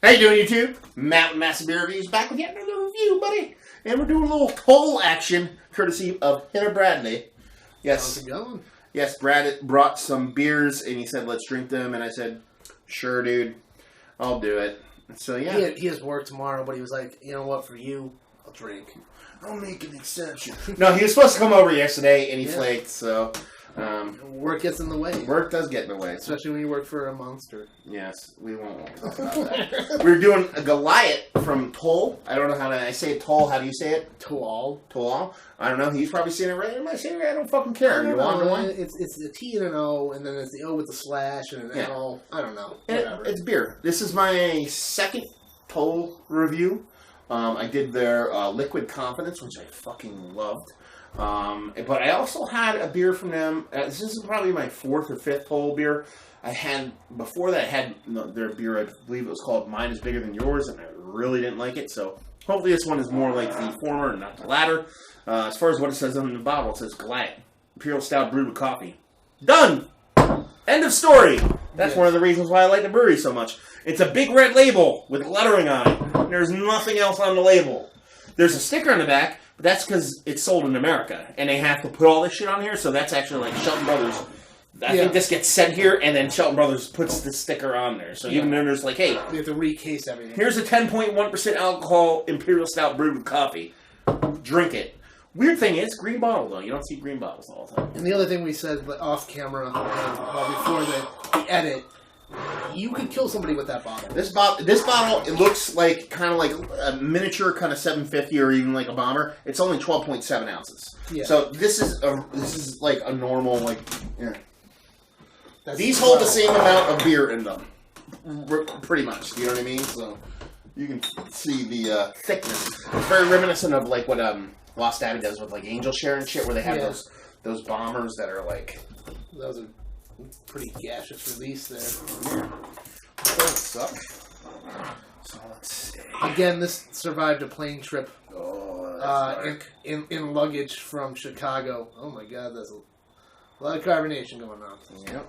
How you doing, YouTube? Mountain Massive Beer Reviews back with yet another review, buddy. And we're doing a little poll action, courtesy of Hitter Bradley. Yes. How's it going? Yes, Brad brought some beers, and he said, let's drink them. And I said, sure, dude. I'll do it. So, yeah. He has work tomorrow, but he was like, you know what, for you, I'll drink. I'll make an exception. No, he was supposed to come over yesterday, and he flaked, so... work gets in the way. Work does get in the way. Especially when you work for a monster. Yes, we won't talk about that. We're doing a Goliat from TO ØL. I don't know how to... I say TO ØL. How do you say it? TO ØL. TO ØL. I don't know. He's probably saying it right. Am I saying it right? I don't fucking care. You want one? It's the T and an O, and then it's the O with the slash, and an L. I don't know. Whatever. It's beer. This is my second TO ØL review. I did their Liquid Confidence, which I fucking loved. But I also had a beer from them. This is probably my fourth or fifth TO ØL beer. Before that, I had their beer, I believe it was called Mine is Bigger Than Yours, and I really didn't like it. So hopefully this one is more like the former and not the latter. As far as what it says on the bottle, it says Goliat. Imperial Stout brewed with coffee. Done! End of story! That's one of the reasons why I like the brewery so much. It's a big red label with lettering on it. There's nothing else on the label. There's a sticker on the back, but that's because it's sold in America, and they have to put all this shit on here, so that's actually like Shelton Brothers. I think this gets sent here, and then Shelton Brothers puts the sticker on there. So even then there's like, hey... We have to recase everything. Here's a 10.1% alcohol Imperial Stout brewed with coffee. Drink it. Weird thing is, green bottle, though. You don't see green bottles all the time. And the other thing we said off camera, before the edit, you could kill somebody with that bottle. This bottle, it looks like kind of like a miniature kind of 750 or even like a bomber. It's only 12.7 ounces. Yeah. So this is like a normal like. Yeah. These hold the same amount of beer in them, pretty much. You know what I mean? So you can see the thickness. It's very reminiscent of like what Lost Abbey does with like Angel Share and shit, where they have those bombers that are like. Those are pretty gaseous release there. Yeah. Doesn't suck. So let's see. Again, this survived a plane trip. Oh, in luggage from Chicago. Oh my God, there's a lot of carbonation going on. Yep.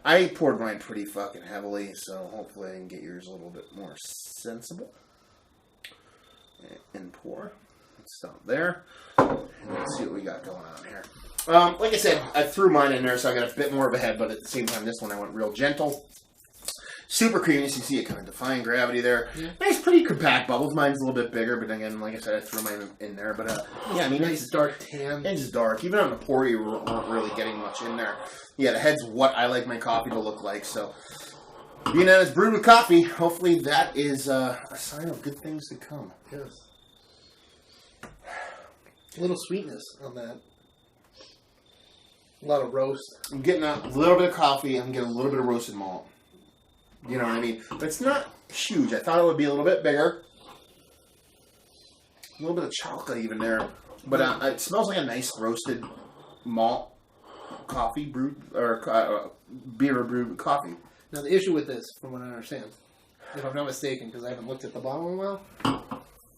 I poured mine pretty fucking heavily, so hopefully I can get yours a little bit more sensible. And pour. Let's stop there. And let's see what we got going on here. Like I said, I threw mine in there, so I got a bit more of a head, but at the same time, this one I went real gentle. Super creamy, as you see it kind of defying gravity there. Yeah. Nice, pretty compact bubbles. Mine's a little bit bigger, but again, like I said, I threw mine in there. But yeah, I mean, nice dark tan. It's dark. Even on the pour, you weren't really getting much in there. Yeah, the head's what I like my coffee to look like. So, being that it's brewed with coffee, hopefully that is a sign of good things to come. Yes. A little sweetness on that. A lot of roast. I'm getting a little bit of coffee. I'm getting a little bit of roasted malt. You know what I mean? But it's not huge. I thought it would be a little bit bigger. A little bit of chocolate even there. But it smells like a nice roasted malt coffee brewed, or beer brewed with coffee. Now the issue with this, from what I understand, if I'm not mistaken, because I haven't looked at the bottle in a while,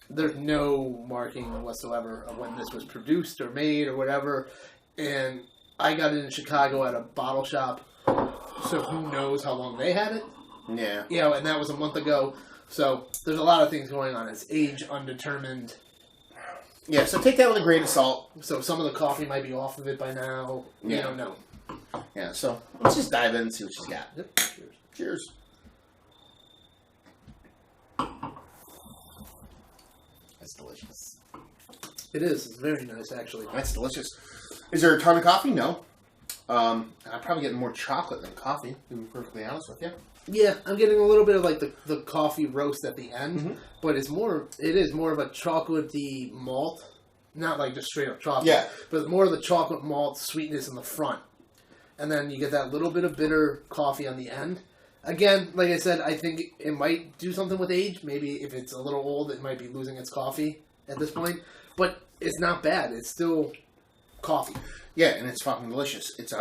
there's no marking whatsoever of when this was produced or made or whatever. And I got it in Chicago at a bottle shop, so who knows how long they had it. Yeah. You know, and that was a month ago. So there's a lot of things going on. It's age undetermined. Yeah, so take that with a grain of salt. So some of the coffee might be off of it by now. Yeah. You don't know. Yeah, so let's just dive in and see what she's got. Yep. Cheers. Cheers. That's delicious. It is. It's very nice, actually. That's delicious. Is there a ton of coffee? No. I'm probably getting more chocolate than coffee, to be perfectly honest with you. Yeah, I'm getting a little bit of like the coffee roast at the end, but it is more of a chocolatey malt, not like just straight up chocolate, but more of the chocolate malt sweetness in the front, and then you get that little bit of bitter coffee on the end. Again, like I said, I think it might do something with age. Maybe if it's a little old, it might be losing its coffee at this point, but it's not bad. It's still coffee. Yeah, and it's fucking delicious. It's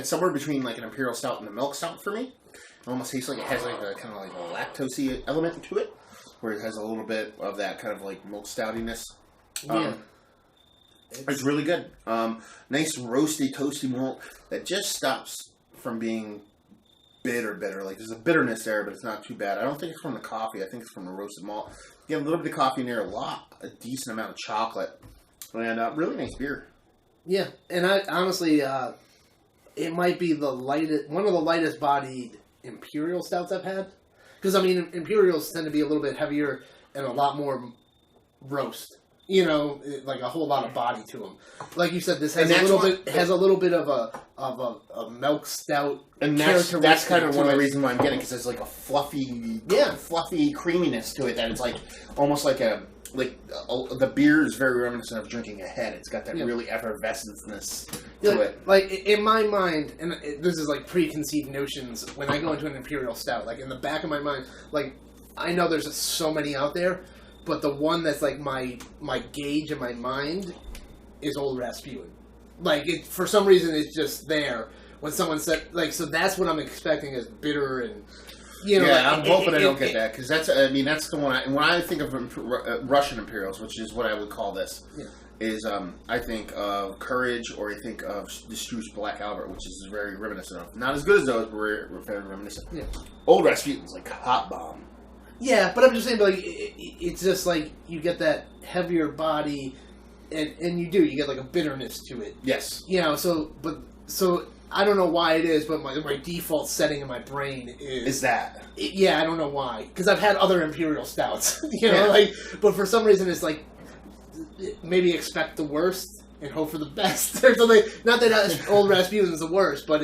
somewhere between like an Imperial Stout and a milk stout for me. It almost tastes like it has like a kind of like a lactosey element to it, where it has a little bit of that kind of like milk stoutiness. Yeah. It's really good. Nice roasty, toasty malt that just stops from being bitter. Like, there's a bitterness there, but it's not too bad. I don't think it's from the coffee. I think it's from the roasted malt. You get a little bit of coffee in there, a decent amount of chocolate, and really nice beer. Yeah, and I honestly, it might be one of the lightest bodied Imperial stouts I've had. Because, I mean, Imperials tend to be a little bit heavier and a lot more roast. You know, like a whole lot of body to them. Like you said, this has a little bit of a milk stout. And that's kind of one of the reasons why I'm getting, because there's like a fluffy creaminess to it that it's like almost like the beer is very reminiscent of drinking a head. It's got that really effervescence to it. Like in my mind, and this is like preconceived notions. When I go into an Imperial stout, like in the back of my mind, like I know there's just so many out there. But the one that's like my gauge in my mind is Old Rasputin. Like, for some reason, it's just there. When someone said, like, so that's what I'm expecting is bitter and, you know. Yeah, I'm hoping I don't get that. Because that's the one, when I think of Russian Imperials, which is what I would call this, is I think of Courage, or I think of the Stout Black Albert, which is very reminiscent of. Not as good as those, but we're very reminiscent. Yeah. Old Rasputin's like hot bomb. Yeah, but I'm just saying, like, it's just like you get that heavier body, and you get like a bitterness to it. Yes. You know, so I don't know why it is, but my default setting in my brain is that. I don't know why, because I've had other Imperial stouts, you know, like, but for some reason it's like maybe expect the worst and hope for the best or something. Not that Old Rasputin is the worst, but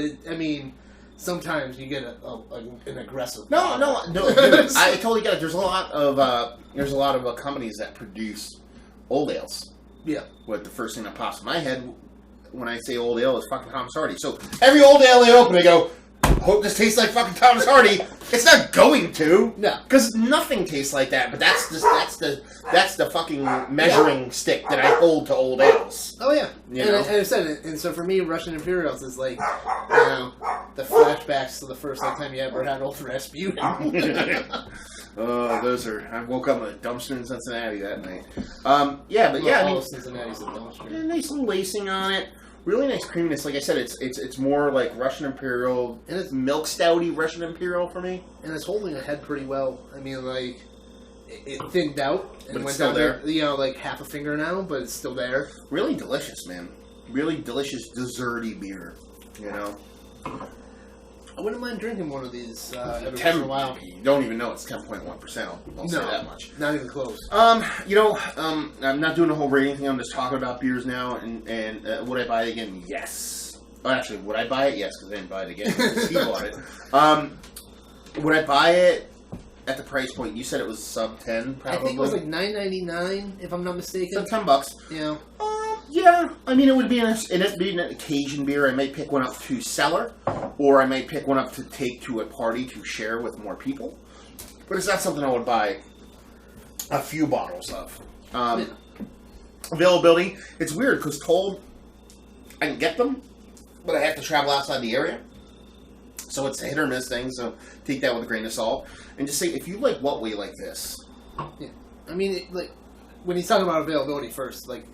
sometimes you get an aggressive. No, dude, I totally get it. There's a lot of companies that produce old ales. Yeah. What the first thing that pops in my head when I say old ale is fucking Thomas Hardy. So every old ale I open, I go, hope this tastes like fucking Thomas Hardy. It's not going to. No. Because nothing tastes like that. But that's the fucking measuring stick that I hold to old ales. Oh yeah. And I said it. And so for me, Russian Imperials is like, you know, the flashbacks to the first time you ever had Old Rasputin. Oh, those are... I woke up in a dumpster in Cincinnati that night. Cincinnati's a dumpster. Yeah, nice little lacing on it. Really nice creaminess. Like I said, it's more like Russian Imperial, and it's milk stouty Russian Imperial for me. And it's holding a head pretty well. I mean, like, it thinned out and went down there. You know, like half a finger now, but it's still there. Really delicious, man. Really delicious desserty beer. You know. I wouldn't mind drinking one of these every once in a while. You don't even know it's 10.1%. I'll say that much. Not even close. You know, I'm not doing the whole rating thing. I'm just talking about beers now. And would I buy it again? Yes. Well, actually, would I buy it? Yes, because I didn't buy it again. He bought it. Would I buy it at the price point? You said it was sub 10, probably. I think it was like $9.99, if I'm not mistaken. So $10. Yeah. Yeah, I mean, it would be an occasion beer. I might pick one up to cellar, or I might pick one up to take to a party to share with more people. But it's not something I would buy a few bottles of. Availability, it's weird, because Toll, I can get them, but I have to travel outside the area. So it's a hit or miss thing, so take that with a grain of salt. And just say, if you like what we like this. Yeah. I mean, when he's talking about availability first, like,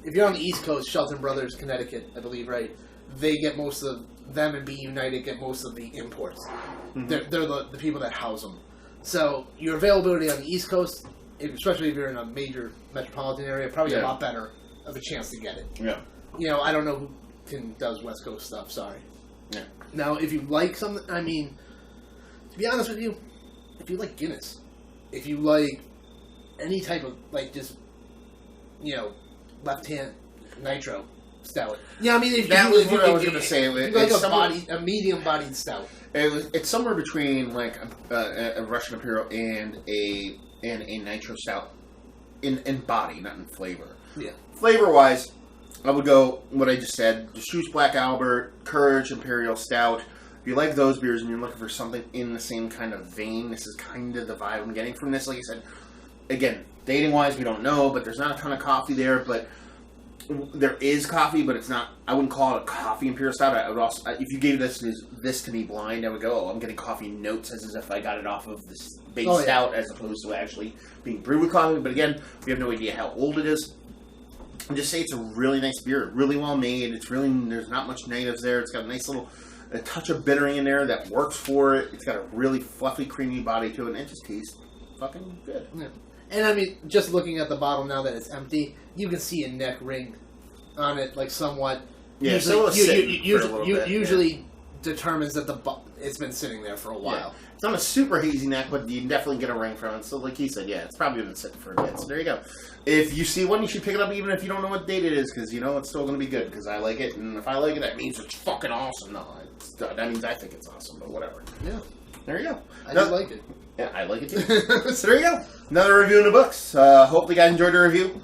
if you're on the East Coast, Shelton Brothers, Connecticut, I believe, right? They get most of them, and Be United get most of the imports. Mm-hmm. They're the people that house them. So your availability on the East Coast, especially if you're in a major metropolitan area, probably a lot better of a chance to get it. Yeah. You know, I don't know who does West Coast stuff. Sorry. Yeah. Now, if you like something, I mean, to be honest with you, if you like Guinness, if you like any type of just, you know, left-hand nitro stout. Yeah, I mean, I was going to say. It's like a medium-bodied stout. It's somewhere between like a Russian Imperial and a nitro stout in body, not in flavor. Yeah. Flavor-wise, I would go what I just said: the Stout Black Albert, Courage Imperial Stout. If you like those beers and you're looking for something in the same kind of vein, this is kind of the vibe I'm getting from this. Like I said, again, dating-wise, we don't know, but there's not a ton of coffee there. But there is coffee, but it's not. I wouldn't call it a coffee Imperial Stout. I would also, if you gave this to me blind, I would go, "Oh, I'm getting coffee notes," as if I got it off of this base stout, as opposed to actually being brewed with coffee. But again, we have no idea how old it is. And just say it's a really nice beer, really well made. It's really, there's not much negatives there. It's got a nice little a touch of bittering in there that works for it. It's got a really fluffy, creamy body to it, and it just tastes fucking good. Yeah. And I mean, just looking at the bottle now that it's empty, you can see a neck ring on it, like somewhat. Yeah, usually determines that it's been sitting there for a while. Yeah. It's not a super hazy neck, but you can definitely get a ring from it. So, like he said, yeah, it's probably been sitting for a bit. So there you go. If you see one, you should pick it up, even if you don't know what date it is, because you know it's still going to be good. Because I like it, and if I like it, that means it's fucking awesome. No, that means I think it's awesome, but whatever. Yeah, there you go. I do like it. Yeah, I like it too. So there you go. Another review in the books. Hopefully, you guys enjoyed the review.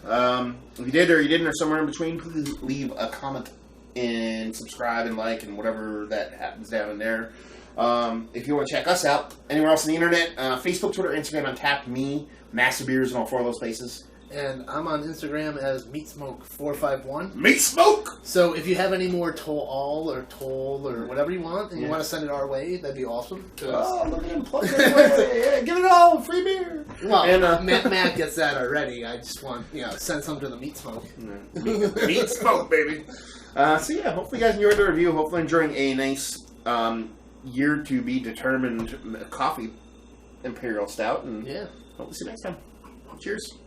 If you did or you didn't, or somewhere in between, please leave a comment and subscribe and like and whatever that happens down in there. If you want to check us out anywhere else on the internet, Facebook, Twitter, Instagram, Untapped, me, Master Beers, and all 4 of those places. And I'm on Instagram as MeatSmoke451. MeatSmoke! So if you have any more Toll or whatever you want, and you want to send it our way, that'd be awesome. Oh, look at him plug it. Yeah, give it all, free beer. Well, and, Matt gets that already. I just want, send some to the Meat Smoke. Meat Smoke, baby. So yeah, hopefully you guys enjoyed the review. Hopefully enjoying a nice year to be determined coffee Imperial Stout. And yeah, hope to see you next time. Cheers.